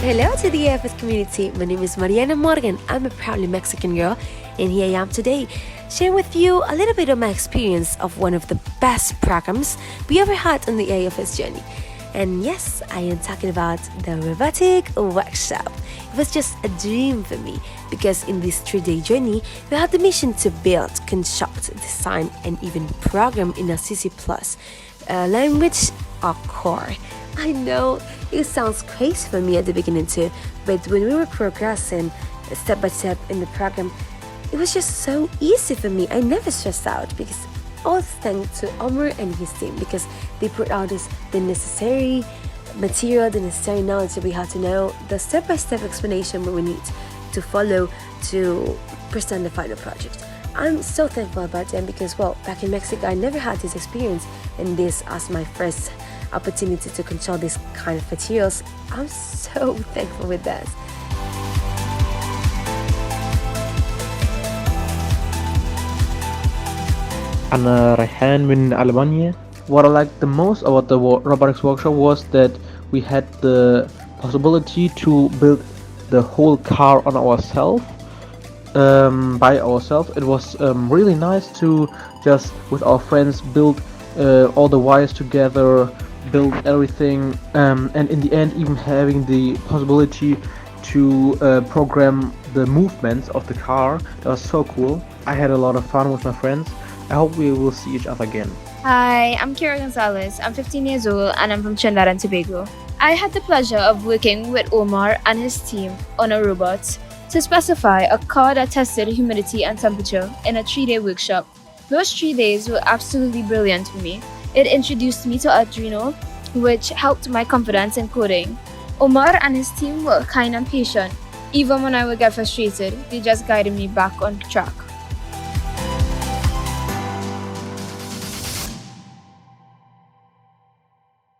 Hello to the AFS community. My name is Mariana Morgan. I'm a proudly Mexican girl, and here I am today, sharing with you a little bit of my experience of one of the best programs we ever had on the AFS journey. And yes, I am talking about the Robotic Workshop. It was just a dream for me because in this 3-day journey, we had the mission to build, construct, design, and even program in a CC Plus language or core. I know it sounds crazy for me at the beginning too, but when we were progressing step by step in the program, it was just so easy for me. I never stressed out because all thanks to Omar and his team because they put out the necessary material, the necessary knowledge that we had to know, the step-by-step explanation we need to follow to present the final project. I'm so thankful about them because, well, back in Mexico, I never had this experience, and this as my first opportunity to control this kind of materials. I'm so thankful with that. أنا ريحان من ألمانيا. What I liked the most about the robotics workshop was that we had the possibility to build the whole car on ourselves, by ourselves. It was really nice to just with our friends build all the wires together, build everything, and in the end even having the possibility to program the movements of the car. That was so cool. I had a lot of fun with my friends. I hope we will see each other again. Hi, I'm Kira Gonzalez. I'm 15 years old and I'm from Trinidad and Tobago. I had the pleasure of working with Omar and his team on a robot to specify a car that tested humidity and temperature in a 3-day workshop. Those 3 days were absolutely brilliant for me. It introduced me to Arduino, which helped my confidence in coding. Omar and his team were kind and patient. Even when I would get frustrated, they just guided me back on track.